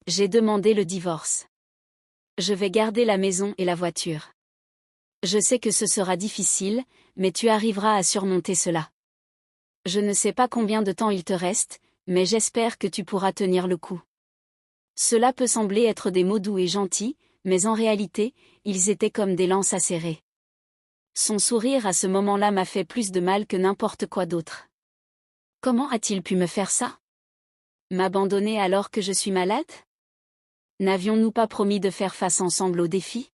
J'ai demandé le divorce. Je vais garder la maison et la voiture. Je sais que ce sera difficile, mais tu arriveras à surmonter cela. Je ne sais pas combien de temps il te reste, mais j'espère que tu pourras tenir le coup. Cela peut sembler être des mots doux et gentils, mais en réalité, ils étaient comme des lances acérées. Son sourire à ce moment-là m'a fait plus de mal que n'importe quoi d'autre. Comment a-t-il pu me faire ça? M'abandonner alors que je suis malade? N'avions-nous pas promis de faire face ensemble au défi?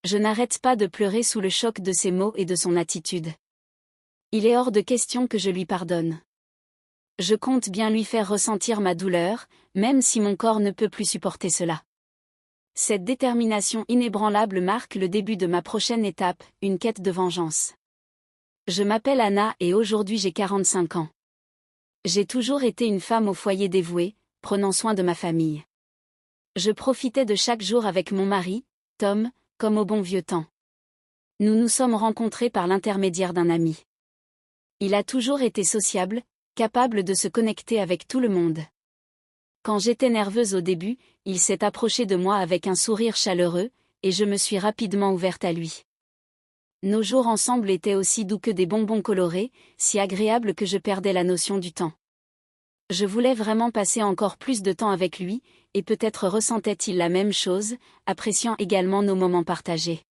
Je n'arrête pas de pleurer sous le choc de ses mots et de son attitude. Il est hors de question que je lui pardonne. Je compte bien lui faire ressentir ma douleur, même si mon corps ne peut plus supporter cela. Cette détermination inébranlable marque le début de ma prochaine étape, une quête de vengeance. Je m'appelle Anna et aujourd'hui j'ai 45 ans. J'ai toujours été une femme au foyer dévouée, prenant soin de ma famille. Je profitais de chaque jour avec mon mari, Tom, comme au bon vieux temps. Nous nous sommes rencontrés par l'intermédiaire d'un ami. Il a toujours été sociable, capable de se connecter avec tout le monde. Quand j'étais nerveuse au début, il s'est approché de moi avec un sourire chaleureux, et je me suis rapidement ouverte à lui. Nos jours ensemble étaient aussi doux que des bonbons colorés, si agréables que je perdais la notion du temps. Je voulais vraiment passer encore plus de temps avec lui, et peut-être ressentait-il la même chose, appréciant également nos moments partagés.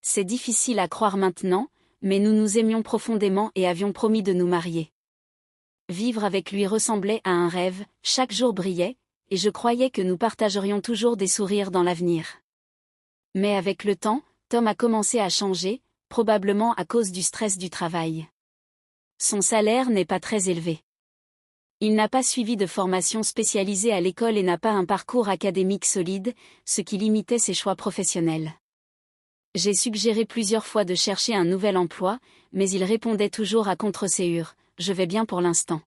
C'est difficile à croire maintenant, mais nous nous aimions profondément et avions promis de nous marier. Vivre avec lui ressemblait à un rêve, chaque jour brillait, et je croyais que nous partagerions toujours des sourires dans l'avenir. Mais avec le temps, Tom a commencé à changer, probablement à cause du stress du travail. Son salaire n'est pas très élevé. Il n'a pas suivi de formation spécialisée à l'école et n'a pas un parcours académique solide, ce qui limitait ses choix professionnels. J'ai suggéré plusieurs fois de chercher un nouvel emploi, mais il répondait toujours à contre-ségur, « Je vais bien pour l'instant ».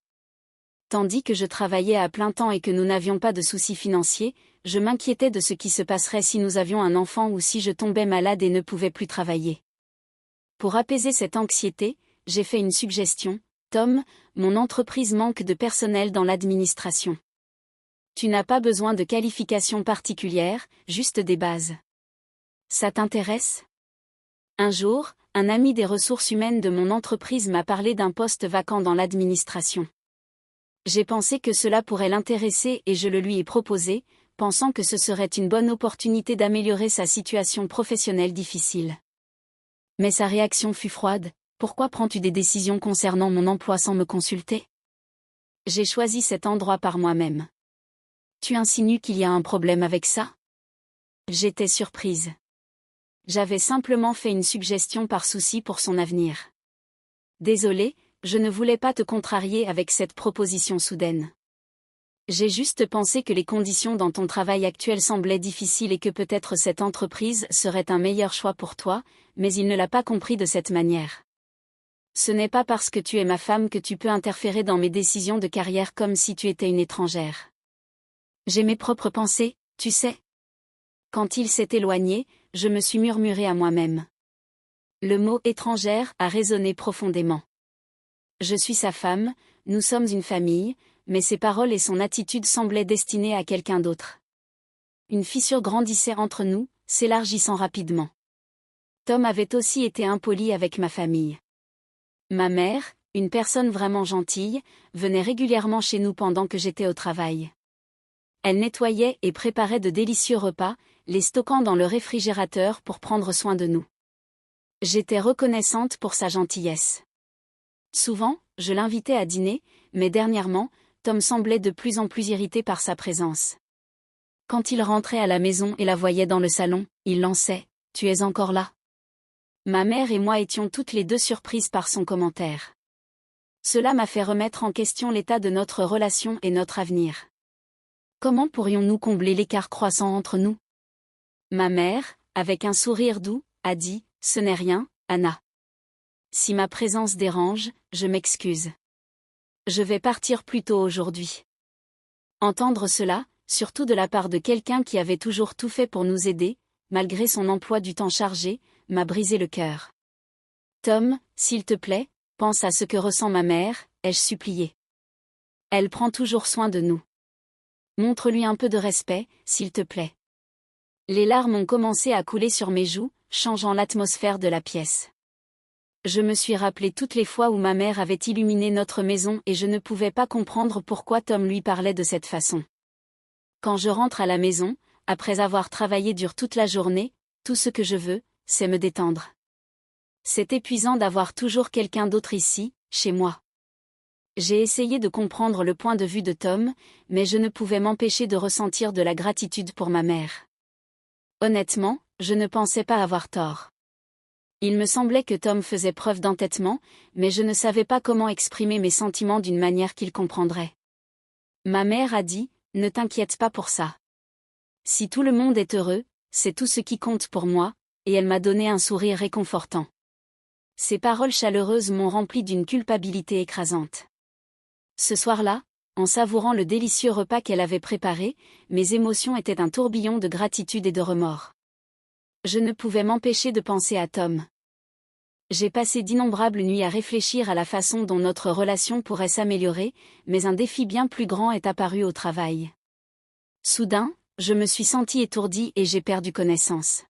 Tandis que je travaillais à plein temps et que nous n'avions pas de soucis financiers, je m'inquiétais de ce qui se passerait si nous avions un enfant ou si je tombais malade et ne pouvais plus travailler. Pour apaiser cette anxiété, j'ai fait une suggestion, « Tom, mon entreprise manque de personnel dans l'administration. Tu n'as pas besoin de qualifications particulières, juste des bases. Ça t'intéresse ?» Un jour, un ami des ressources humaines de mon entreprise m'a parlé d'un poste vacant dans l'administration. J'ai pensé que cela pourrait l'intéresser et je le lui ai proposé, pensant que ce serait une bonne opportunité d'améliorer sa situation professionnelle difficile. Mais sa réaction fut froide, « Pourquoi prends-tu des décisions concernant mon emploi sans me consulter? J'ai choisi cet endroit par moi-même. Tu insinues qu'il y a un problème avec ça? » J'étais surprise. J'avais simplement fait une suggestion par souci pour son avenir. Désolée, je ne voulais pas te contrarier avec cette proposition soudaine. J'ai juste pensé que les conditions dans ton travail actuel semblaient difficiles et que peut-être cette entreprise serait un meilleur choix pour toi, mais il ne l'a pas compris de cette manière. Ce n'est pas parce que tu es ma femme que tu peux interférer dans mes décisions de carrière comme si tu étais une étrangère. J'ai mes propres pensées, tu sais. Quand il s'est éloigné, je me suis murmuré à moi-même. Le mot « étrangère » a résonné profondément. Je suis sa femme, nous sommes une famille, mais ses paroles et son attitude semblaient destinées à quelqu'un d'autre. Une fissure grandissait entre nous, s'élargissant rapidement. Tom avait aussi été impoli avec ma famille. Ma mère, une personne vraiment gentille, venait régulièrement chez nous pendant que j'étais au travail. Elle nettoyait et préparait de délicieux repas, les stockant dans le réfrigérateur pour prendre soin de nous. J'étais reconnaissante pour sa gentillesse. Souvent, je l'invitais à dîner, mais dernièrement, Tom semblait de plus en plus irrité par sa présence. Quand il rentrait à la maison et la voyait dans le salon, il lançait « Tu es encore là ?» Ma mère et moi étions toutes les deux surprises par son commentaire. Cela m'a fait remettre en question l'état de notre relation et notre avenir. Comment pourrions-nous combler l'écart croissant entre nous? Ma mère, avec un sourire doux, a dit « Ce n'est rien, Anna. Si ma présence dérange, je m'excuse. Je vais partir plus tôt aujourd'hui. » Entendre cela, surtout de la part de quelqu'un qui avait toujours tout fait pour nous aider, malgré son emploi du temps chargé, m'a brisé le cœur. « Tom, s'il te plaît, pense à ce que ressent ma mère, ai-je supplié. Elle prend toujours soin de nous. Montre-lui un peu de respect, s'il te plaît. Les larmes ont commencé à couler sur mes joues, changeant l'atmosphère de la pièce. Je me suis rappelé toutes les fois où ma mère avait illuminé notre maison et je ne pouvais pas comprendre pourquoi Tom lui parlait de cette façon. Quand je rentre à la maison, après avoir travaillé dur toute la journée, tout ce que je veux, c'est me détendre. C'est épuisant d'avoir toujours quelqu'un d'autre ici, chez moi. J'ai essayé de comprendre le point de vue de Tom, mais je ne pouvais m'empêcher de ressentir de la gratitude pour ma mère. Honnêtement, je ne pensais pas avoir tort. Il me semblait que Tom faisait preuve d'entêtement, mais je ne savais pas comment exprimer mes sentiments d'une manière qu'il comprendrait. Ma mère a dit, « Ne t'inquiète pas pour ça. Si tout le monde est heureux, c'est tout ce qui compte pour moi », et elle m'a donné un sourire réconfortant. Ces paroles chaleureuses m'ont rempli d'une culpabilité écrasante. Ce soir-là, en savourant le délicieux repas qu'elle avait préparé, mes émotions étaient un tourbillon de gratitude et de remords. Je ne pouvais m'empêcher de penser à Tom. J'ai passé d'innombrables nuits à réfléchir à la façon dont notre relation pourrait s'améliorer, mais un défi bien plus grand est apparu au travail. Soudain, je me suis sentie étourdie et j'ai perdu connaissance.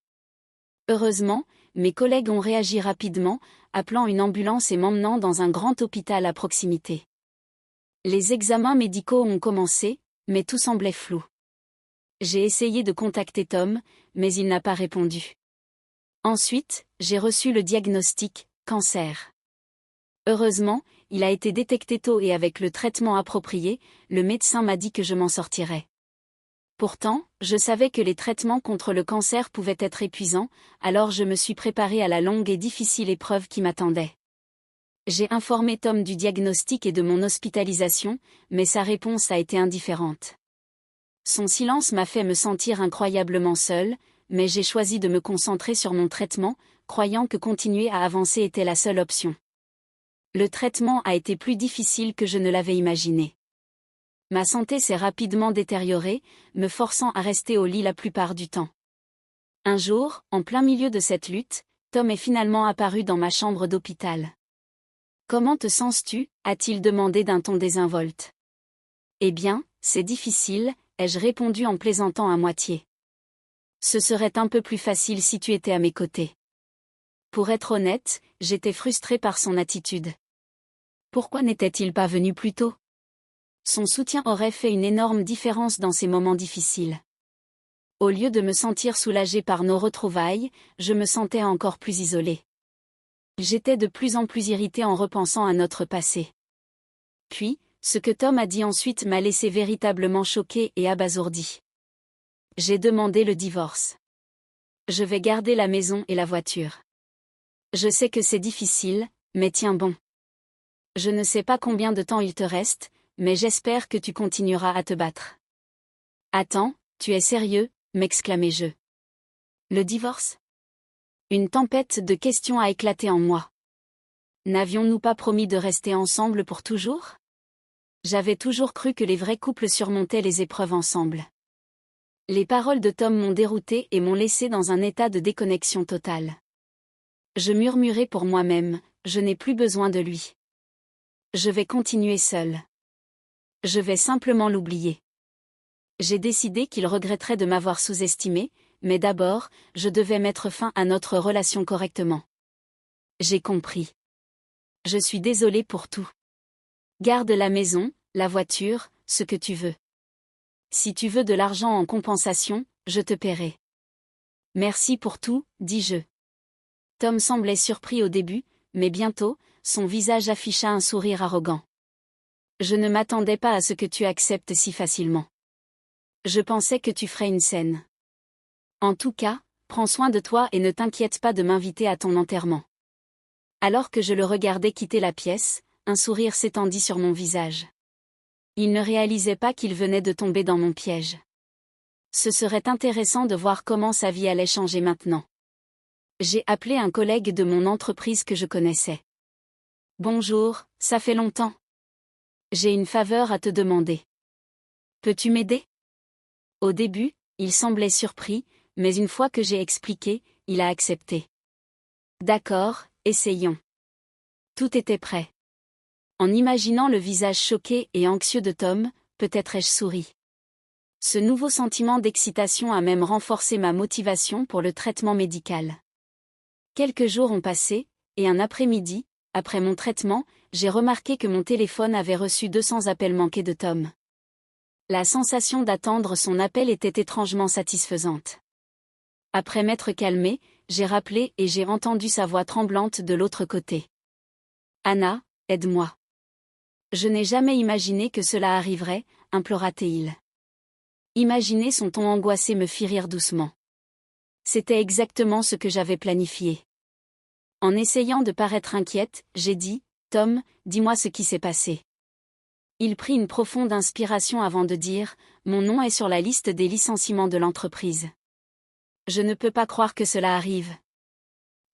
Heureusement, mes collègues ont réagi rapidement, appelant une ambulance et m'emmenant dans un grand hôpital à proximité. Les examens médicaux ont commencé, mais tout semblait flou. J'ai essayé de contacter Tom, mais il n'a pas répondu. Ensuite, j'ai reçu le diagnostic, cancer. Heureusement, il a été détecté tôt et avec le traitement approprié, le médecin m'a dit que je m'en sortirais. Pourtant, je savais que les traitements contre le cancer pouvaient être épuisants, alors je me suis préparée à la longue et difficile épreuve qui m'attendait. J'ai informé Tom du diagnostic et de mon hospitalisation, mais sa réponse a été indifférente. Son silence m'a fait me sentir incroyablement seule, mais j'ai choisi de me concentrer sur mon traitement, croyant que continuer à avancer était la seule option. Le traitement a été plus difficile que je ne l'avais imaginé. Ma santé s'est rapidement détériorée, me forçant à rester au lit la plupart du temps. Un jour, en plein milieu de cette lutte, Tom est finalement apparu dans ma chambre d'hôpital. « Comment te sens-tu » a-t-il demandé d'un ton désinvolte. « Eh bien, c'est difficile », ai-je répondu en plaisantant à moitié. « Ce serait un peu plus facile si tu étais à mes côtés. » Pour être honnête, j'étais frustrée par son attitude. Pourquoi n'était-il pas venu plus tôt ? Son soutien aurait fait une énorme différence dans ces moments difficiles. Au lieu de me sentir soulagée par nos retrouvailles, je me sentais encore plus isolée. J'étais de plus en plus irritée en repensant à notre passé. Puis, ce que Tom a dit ensuite m'a laissée véritablement choquée et abasourdie. J'ai demandé le divorce. Je vais garder la maison et la voiture. Je sais que c'est difficile, mais tiens bon. Je ne sais pas combien de temps il te reste, mais j'espère que tu continueras à te battre. Attends, tu es sérieux, m'exclamai-je. Le divorce ? Une tempête de questions a éclaté en moi. N'avions-nous pas promis de rester ensemble pour toujours ? J'avais toujours cru que les vrais couples surmontaient les épreuves ensemble. Les paroles de Tom m'ont déroutée et m'ont laissé dans un état de déconnexion totale. Je murmurai pour moi-même, je n'ai plus besoin de lui. Je vais continuer seule. Je vais simplement l'oublier. J'ai décidé qu'il regretterait de m'avoir sous-estimé, mais d'abord, je devais mettre fin à notre relation correctement. J'ai compris. Je suis désolée pour tout. Garde la maison, la voiture, ce que tu veux. Si tu veux de l'argent en compensation, je te paierai. Merci pour tout, dis-je. Tom semblait surpris au début, mais bientôt, son visage afficha un sourire arrogant. Je ne m'attendais pas à ce que tu acceptes si facilement. Je pensais que tu ferais une scène. En tout cas, prends soin de toi et ne t'inquiète pas de m'inviter à ton enterrement. Alors que je le regardais quitter la pièce, un sourire s'étendit sur mon visage. Il ne réalisait pas qu'il venait de tomber dans mon piège. Ce serait intéressant de voir comment sa vie allait changer maintenant. J'ai appelé un collègue de mon entreprise que je connaissais. Bonjour, ça fait longtemps. J'ai une faveur à te demander. Peux-tu m'aider ? Au début, il semblait surpris, mais une fois que j'ai expliqué, il a accepté. D'accord, essayons. Tout était prêt. En imaginant le visage choqué et anxieux de Tom, peut-être ai-je souri. Ce nouveau sentiment d'excitation a même renforcé ma motivation pour le traitement médical. Quelques jours ont passé, et un après-midi, après mon traitement, j'ai remarqué que mon téléphone avait reçu 200 appels manqués de Tom. La sensation d'attendre son appel était étrangement satisfaisante. Après m'être calmé, j'ai rappelé et j'ai entendu sa voix tremblante de l'autre côté. « Anna, aide-moi. » Je n'ai jamais imaginé que cela arriverait, implora-t-il. Imaginer son ton angoissé me fit rire doucement. C'était exactement ce que j'avais planifié. En essayant de paraître inquiète, j'ai dit, « Tom, dis-moi ce qui s'est passé. » Il prit une profonde inspiration avant de dire, « Mon nom est sur la liste des licenciements de l'entreprise. » Je ne peux pas croire que cela arrive.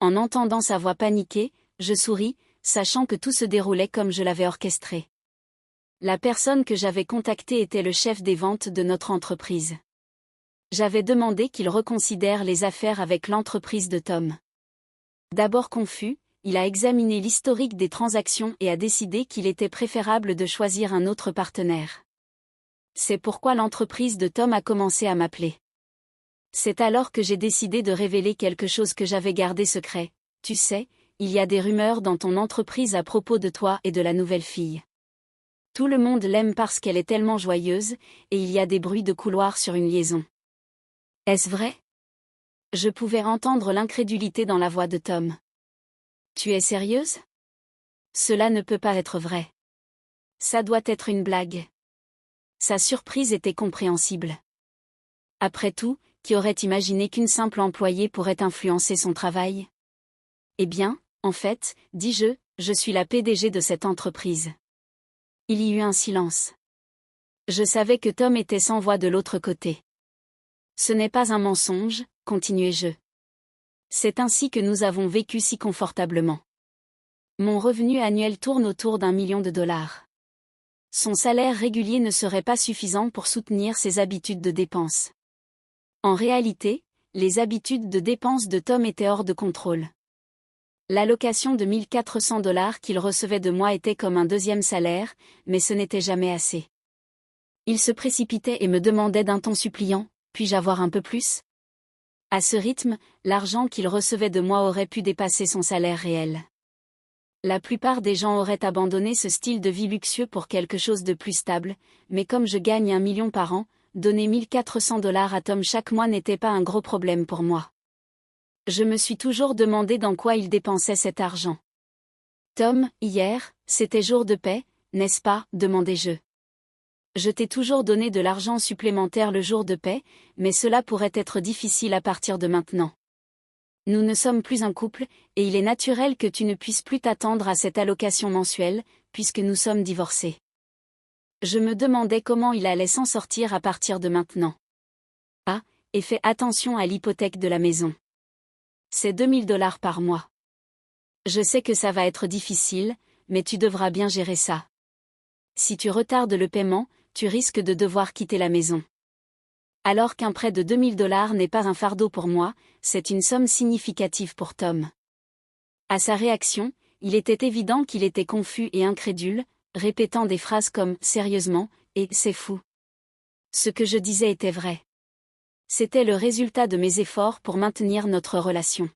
En entendant sa voix paniquée, je souris, sachant que tout se déroulait comme je l'avais orchestré. La personne que j'avais contactée était le chef des ventes de notre entreprise. J'avais demandé qu'il reconsidère les affaires avec l'entreprise de Tom. D'abord confus, il a examiné l'historique des transactions et a décidé qu'il était préférable de choisir un autre partenaire. C'est pourquoi l'entreprise de Tom a commencé à m'appeler. C'est alors que j'ai décidé de révéler quelque chose que j'avais gardé secret. Tu sais, il y a des rumeurs dans ton entreprise à propos de toi et de la nouvelle fille. Tout le monde l'aime parce qu'elle est tellement joyeuse, et il y a des bruits de couloir sur une liaison. Est-ce vrai? Je pouvais entendre l'incrédulité dans la voix de Tom. Tu es sérieuse? Cela ne peut pas être vrai. Ça doit être une blague. Sa surprise était compréhensible. Après tout, qui aurait imaginé qu'une simple employée pourrait influencer son travail? Eh bien, en fait, dis-je, je suis la PDG de cette entreprise. Il y eut un silence. Je savais que Tom était sans voix de l'autre côté. Ce n'est pas un mensonge, continuai-je. C'est ainsi que nous avons vécu si confortablement. Mon revenu annuel tourne autour d'1 million de dollars. Son salaire régulier ne serait pas suffisant pour soutenir ses habitudes de dépenses. En réalité, les habitudes de dépenses de Tom étaient hors de contrôle. L'allocation de 1 400 dollars qu'il recevait de moi était comme un deuxième salaire, mais ce n'était jamais assez. Il se précipitait et me demandait d'un ton suppliant, « Puis-je avoir un peu plus ?» À ce rythme, l'argent qu'il recevait de moi aurait pu dépasser son salaire réel. La plupart des gens auraient abandonné ce style de vie luxueux pour quelque chose de plus stable, mais comme je gagne 1 million par an, donner 1 400 dollars à Tom chaque mois n'était pas un gros problème pour moi. Je me suis toujours demandé dans quoi il dépensait cet argent. Tom, hier, c'était jour de paie, n'est-ce pas, demandai-je. Je t'ai toujours donné de l'argent supplémentaire le jour de paie, mais cela pourrait être difficile à partir de maintenant. Nous ne sommes plus un couple, et il est naturel que tu ne puisses plus t'attendre à cette allocation mensuelle, puisque nous sommes divorcés. Je me demandais comment il allait s'en sortir à partir de maintenant. Ah, et fais attention à l'hypothèque de la maison. C'est 2 000 dollars par mois. Je sais que ça va être difficile, mais tu devras bien gérer ça. Si tu retardes le paiement, tu risques de devoir quitter la maison. Alors qu'un prêt de 2 000 dollars n'est pas un fardeau pour moi, c'est une somme significative pour Tom. À sa réaction, il était évident qu'il était confus et incrédule, répétant des phrases comme « sérieusement » et « c'est fou ». Ce que je disais était vrai. C'était le résultat de mes efforts pour maintenir notre relation.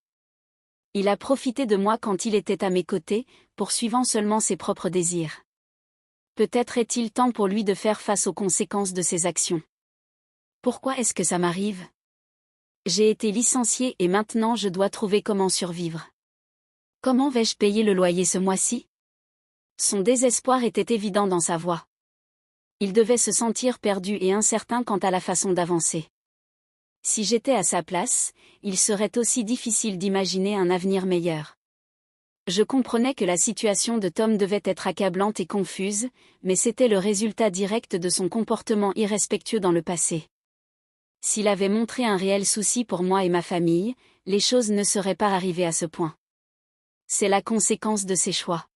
Il a profité de moi quand il était à mes côtés, poursuivant seulement ses propres désirs. Peut-être est-il temps pour lui de faire face aux conséquences de ses actions. Pourquoi est-ce que ça m'arrive? J'ai été licenciée et maintenant je dois trouver comment survivre. Comment vais-je payer le loyer ce mois-ci? Son désespoir était évident dans sa voix. Il devait se sentir perdu et incertain quant à la façon d'avancer. Si j'étais à sa place, il serait aussi difficile d'imaginer un avenir meilleur. Je comprenais que la situation de Tom devait être accablante et confuse, mais c'était le résultat direct de son comportement irrespectueux dans le passé. S'il avait montré un réel souci pour moi et ma famille, les choses ne seraient pas arrivées à ce point. C'est la conséquence de ses choix.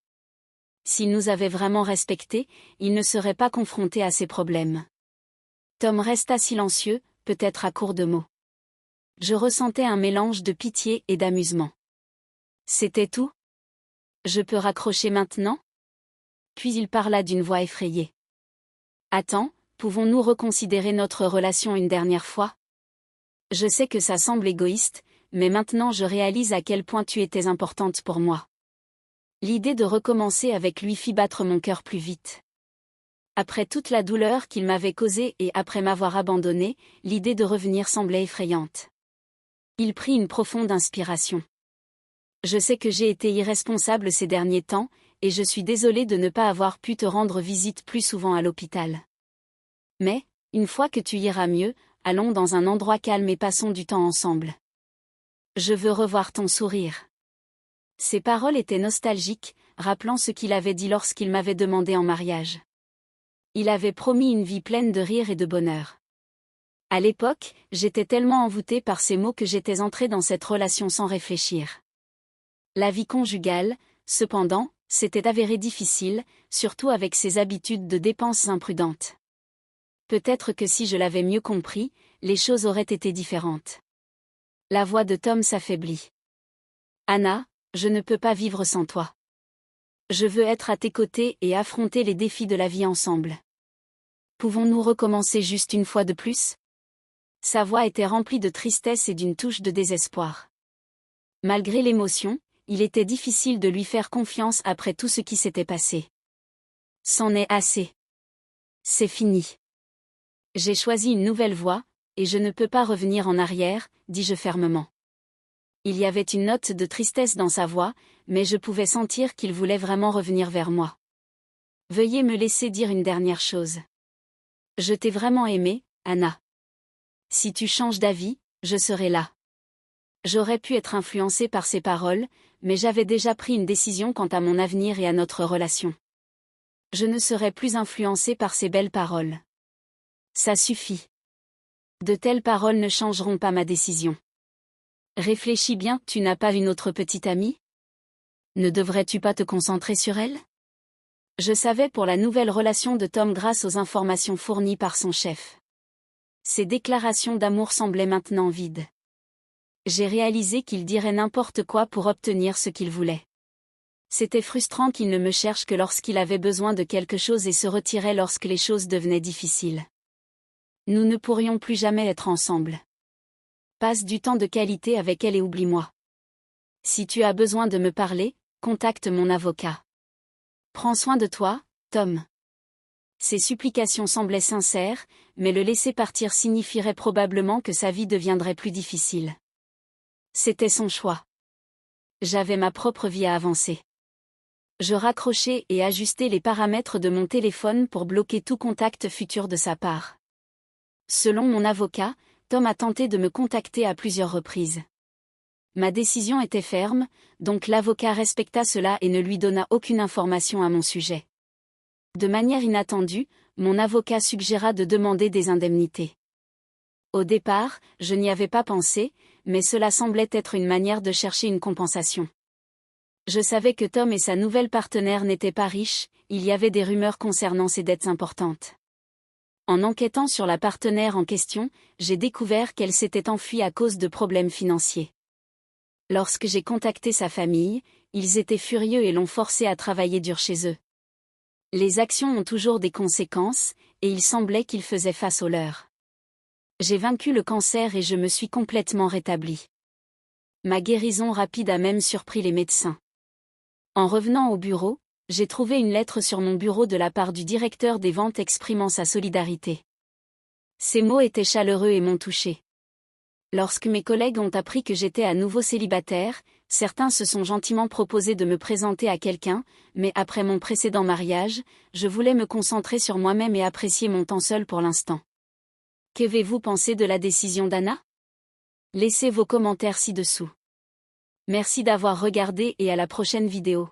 S'il nous avait vraiment respectés, il ne serait pas confronté à ces problèmes. Tom resta silencieux, peut-être à court de mots. Je ressentais un mélange de pitié et d'amusement. C'était tout? Je peux raccrocher maintenant? Puis il parla d'une voix effrayée. Attends, Pouvons-nous reconsidérer notre relation une dernière fois? Je sais que ça semble égoïste, mais maintenant je réalise à quel point tu étais importante pour moi. L'idée de recommencer avec lui fit battre mon cœur plus vite. Après toute la douleur qu'il m'avait causée et après m'avoir abandonné, l'idée de revenir semblait effrayante. Il prit une profonde inspiration. Je sais que j'ai été irresponsable ces derniers temps, et je suis désolée de ne pas avoir pu te rendre visite plus souvent à l'hôpital. Mais, une fois que tu iras mieux, allons dans un endroit calme et passons du temps ensemble. Je veux revoir ton sourire. Ces paroles étaient nostalgiques, rappelant ce qu'il avait dit lorsqu'il m'avait demandé en mariage. Il avait promis une vie pleine de rire et de bonheur. À l'époque, j'étais tellement envoûtée par ces mots que j'étais entrée dans cette relation sans réfléchir. La vie conjugale, cependant, s'était avérée difficile, surtout avec ses habitudes de dépenses imprudentes. Peut-être que si je l'avais mieux compris, les choses auraient été différentes. La voix de Tom s'affaiblit. Anna, je ne peux pas vivre sans toi. Je veux être à tes côtés et affronter les défis de la vie ensemble. Pouvons-nous recommencer juste une fois de plus? Sa voix était remplie de tristesse et d'une touche de désespoir. Malgré l'émotion, il était difficile de lui faire confiance après tout ce qui s'était passé. C'en est assez. C'est fini. J'ai choisi une nouvelle voie, et je ne peux pas revenir en arrière, dis-je fermement. Il y avait une note de tristesse dans sa voix, mais je pouvais sentir qu'il voulait vraiment revenir vers moi. Veuillez me laisser dire une dernière chose. Je t'ai vraiment aimé, Anna. Si tu changes d'avis, je serai là. J'aurais pu être influencée par ces paroles, mais j'avais déjà pris une décision quant à mon avenir et à notre relation. Je ne serai plus influencée par ces belles paroles. Ça suffit. De telles paroles ne changeront pas ma décision. Réfléchis bien, tu n'as pas une autre petite amie? Ne devrais-tu pas te concentrer sur elle? Je savais pour la nouvelle relation de Tom grâce aux informations fournies par son chef. Ses déclarations d'amour semblaient maintenant vides. J'ai réalisé qu'il dirait n'importe quoi pour obtenir ce qu'il voulait. C'était frustrant qu'il ne me cherche que lorsqu'il avait besoin de quelque chose et se retirait lorsque les choses devenaient difficiles. Nous ne pourrions plus jamais être ensemble. Passe du temps de qualité avec elle et oublie-moi. Si tu as besoin de me parler, contacte mon avocat. Prends soin de toi, Tom. Ses supplications semblaient sincères, mais le laisser partir signifierait probablement que sa vie deviendrait plus difficile. C'était son choix. J'avais ma propre vie à avancer. Je raccrochai et ajustai les paramètres de mon téléphone pour bloquer tout contact futur de sa part. Selon mon avocat, Tom a tenté de me contacter à plusieurs reprises. Ma décision était ferme, donc l'avocat respecta cela et ne lui donna aucune information à mon sujet. De manière inattendue, mon avocat suggéra de demander des indemnités. Au départ, je n'y avais pas pensé, mais cela semblait être une manière de chercher une compensation. Je savais que Tom et sa nouvelle partenaire n'étaient pas riches, il y avait des rumeurs concernant ses dettes importantes. En enquêtant sur la partenaire en question, j'ai découvert qu'elle s'était enfuie à cause de problèmes financiers. Lorsque j'ai contacté sa famille, ils étaient furieux et l'ont forcé à travailler dur chez eux. Les actions ont toujours des conséquences, et il semblait qu'ils faisaient face aux leurs. J'ai vaincu le cancer et je me suis complètement rétablie. Ma guérison rapide a même surpris les médecins. En revenant au bureau, j'ai trouvé une lettre sur mon bureau de la part du directeur des ventes exprimant sa solidarité. Ces mots étaient chaleureux et m'ont touché. Lorsque mes collègues ont appris que j'étais à nouveau célibataire, certains se sont gentiment proposés de me présenter à quelqu'un, mais après mon précédent mariage, je voulais me concentrer sur moi-même et apprécier mon temps seul pour l'instant. Qu'avez-vous pensé de la décision d'Anna? Laissez vos commentaires ci-dessous. Merci d'avoir regardé et à la prochaine vidéo.